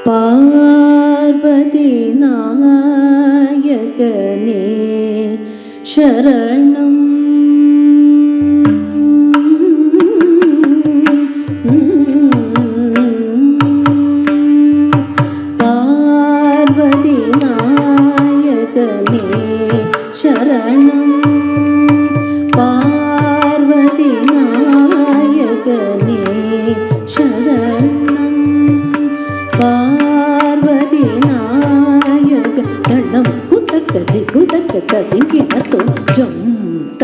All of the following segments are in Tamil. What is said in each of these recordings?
பார்வதி நாயகனே சரணம். பார்வதி நாயகனே சரணம். பார்வதி நாயகனே சரணம். பார்வதி நாயக தடம் குதக்கதி குதக்கதிங்கினதோ ஜம் த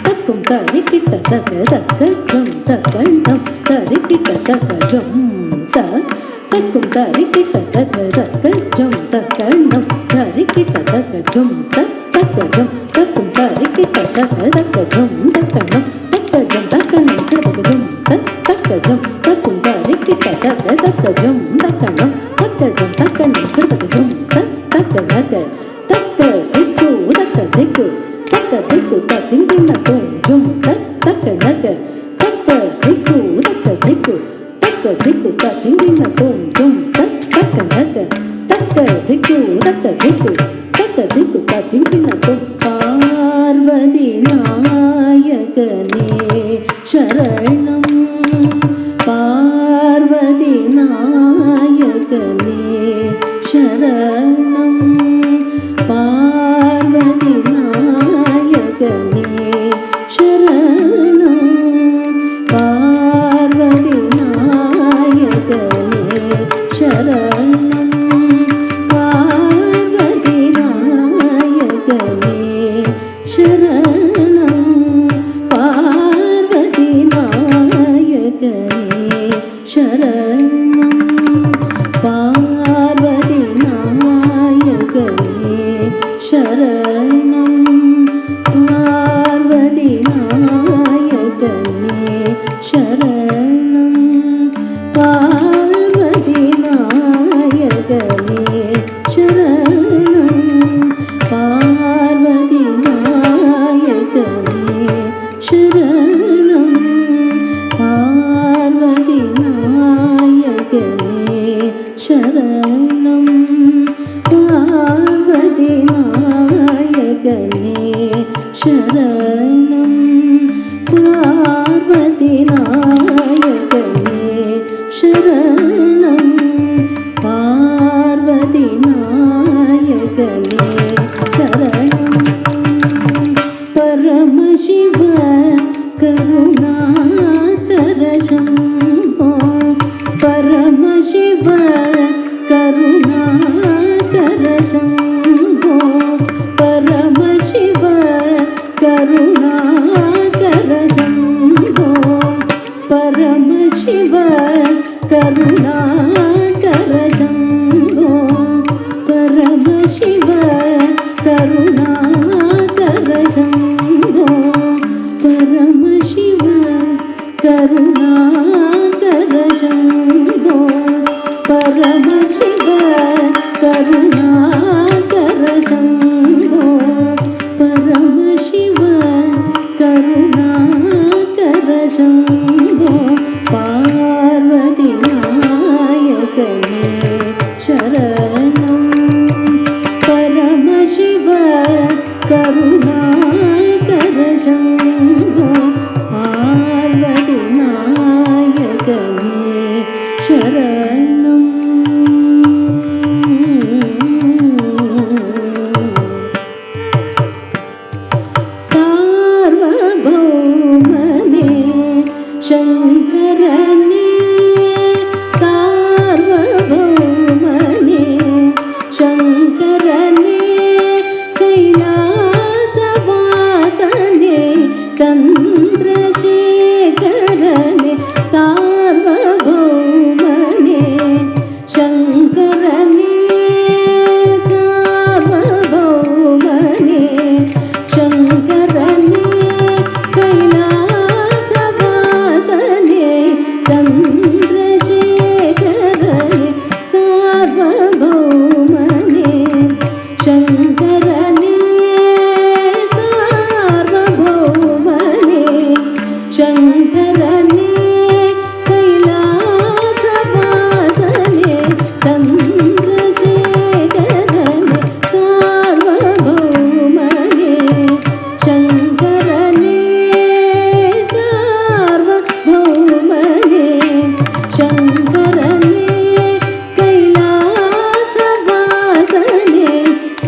தக்கும் தரிக்கிட்ட தக தக்க ஜம் தகண்டம் தரிக்கிட்ட தக ஜம் த தக்கும் தரிக்கிட்ட தக தக்க ஜம் தகண்டம் தரிக்கிட்ட தக ஜம் த தக்க ஜம் தக்கும் தரிக்கிட்ட தக தக்க ஜம் தகண்டம் தக்க ஜம் தகண்டம் தக ஜம் த தக்க ஜம் தக்கும் தரிக்கிட்ட தக தக்க ஜம் தகண்டம் தக்க ஜம் தகண்டம் தக ஜம் த தக்க நக தக்க திக்கு தக்க திக்கு தக்க திக்கு ததிங்கின தோம் ஜம் த தக்க நக தக்க திக்கு தக்க திக்கு தக்க திக்கு ததிங்கின தோம் ஜம் த தக்க நக தக்க திக்கு தக்க திக்கு தக்க திக்கு ததிங்கின தோம். பார்வதி நாயகனே சரணம். பார்வதி நாயகனே சரணம். பார்வதி நாயகனே சரணம். பார்வதி நாயகனே சரணம். பார்வதி நாயகனே சரணம். பார்வதி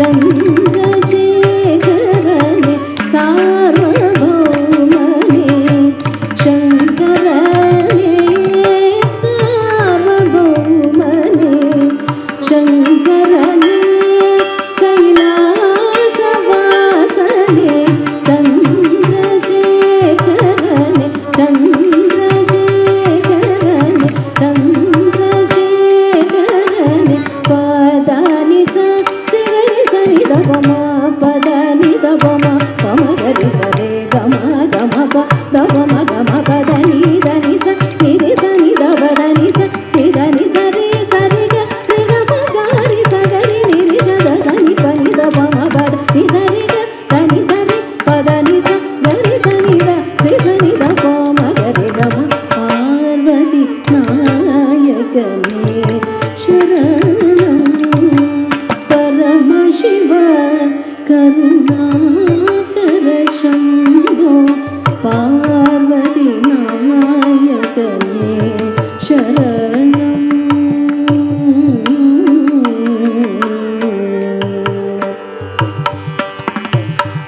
ಚಂದ್ರಶೇಖರನೆ ಸಾರ್ವಭೌಮನೆ ಶಂಕರನೆ ಸಾರ್ವಭೌಮನೆ ಶಂಕರನೆ ಕೈಲಾಸವಾಸನೆ ಚಂದ್ರಶೇಖರನೆ ಚಂದ್ರಶೇಖರನೆ ಚಂದ್ರಶೇಖರನೆ ಪದಾನಿ ಸರಿ ಸರಿ ದಮ ಪದಾನಿ ದಮ ಪಮಗರಿ ಸರೆ ಗಮ ಗಮ ಪ ದಮ ಗಮ ಪದನಿ ಧನಿ ಸ ನಿರಿ ಸನಿ ದಮ ಧನಿ ಸ ಸಿಧನಿ ಸರಿ ಸರಿ ಗ ಗಮ ಗಾರಿ ಸಗರಿ ನಿರಿ ಸದ ಸನಿ ಪನಿ ದಮ ಪದ ನಿ ಸರಿ ಗ ಧನಿ ಸರಿ ಪದನಿ ಸ ಗರಿ ಸನಿ ದ ಸಿ ಸನಿ ದ ಪಮಗರಿ ಗಮ ಪಾರ್ವತಿ ನಾಯಕನೇ ಶರಣಂ ಪರಮ ಶಿವ ಕರುಣಾಕರ ಶಂಭೋ ಪಾರ್ವತಿ ನಾಯಕನೇ ಶರಣಂ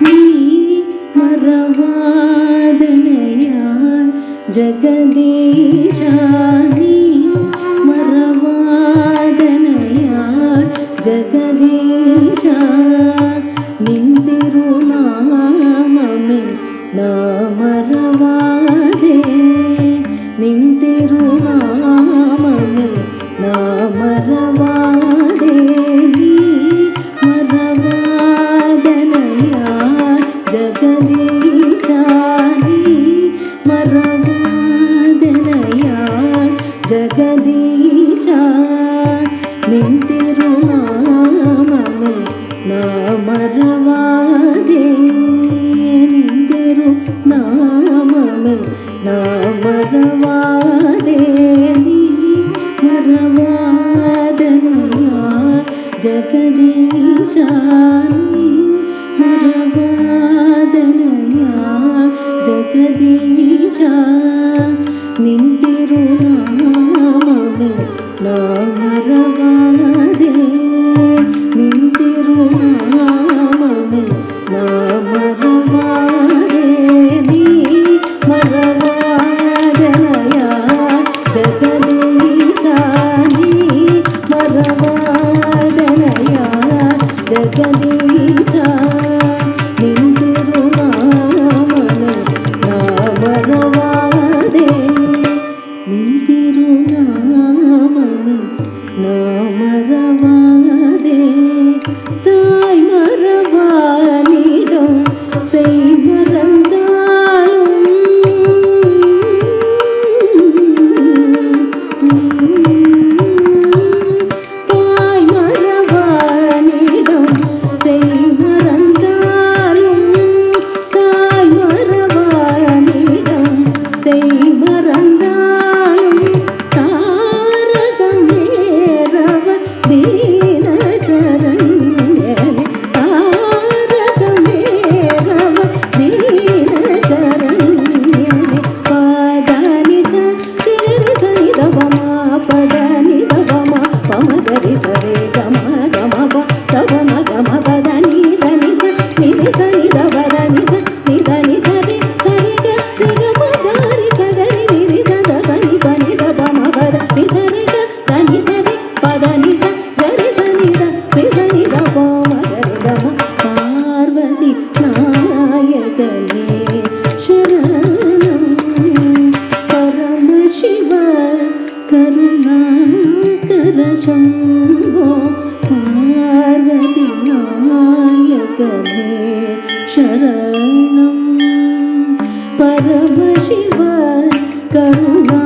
ನೀ ಮರವಾದನೆಯ ಜಗದೀಶ ನೀ ಮರವಾದನೆಯ ಜಗದೀಶ ನಿಂತಿರು ನಾಮಮೆ ನಾಮರವಾದೆ ನಿಂತಿರು ನಾಮಮೆ ನಾಮರವಾದೆ ನೀ ಮರವಾದನೆಯ ಜಗದೀಶ ನೀ ಮರವಾದನೆಯ ಜಗದೀಶ ನಿಂತಿರು ನಾಮಮೆ ನಾಮರವಾದೆ ಎಂದಿರು ನಾಮಮೆ ನಾಮರವಾದೆ ನೀ ಮರವಾದನೆಯ ಜಗದೀಶ ನೀ ಮರವಾದನೆಯ ಜಗದೀಶ ನಿಂತಿರು ನಾಮಮೆ ನಾಮರವಾದೆ ನಿಂತಿರು ನಾಮಮೆ ನಾಮರವಾದೆ ನೀ ಮರವಾದನೆಯ ಜಗದೀಶ ನೀ ಮರವಾದನೆಯ ಜಗದೀಶ ನಿಂತಿರು ನಾಮಮೆ ನಾಮರವಾದೆ ನಿಂತಿರು ನಾಮಮೆ ನಾಮರವಾದೆ தாய் மரபானிடம் செய் மறந்தாலும் தாய் மரபானிடம் செய் மறந்தாலும் தாய் மரபானிடம் செய் மறந்தாலும் தாரகமேரவ தீன சரண்யனே தாரகமேரவ தீன சரண்யனே பதானி சரி சரி தவம பதானி தவம பமகரி சரி கம கம ப தவம கம பதானி தனி ச நிதி சரி தவதனி ச நிதனி சரி சரி க நிகம தாரி சகரி நிரி சத தனி பனி தவம பத நி சரி க தனி சரி பதனி ச கரி சனி த சி சனி த பமகரி கம பார்வதி நாயகனே ಶರಣಂ ಪರಮ ಶಿವ ಕರುಣಾಕರ ಶಂಭೋ ಪಾರ್ವತಿ ನಾಯಕನೇ ಶರಣಂ ಪರಮ ಶಿವ ಕರುಣಾ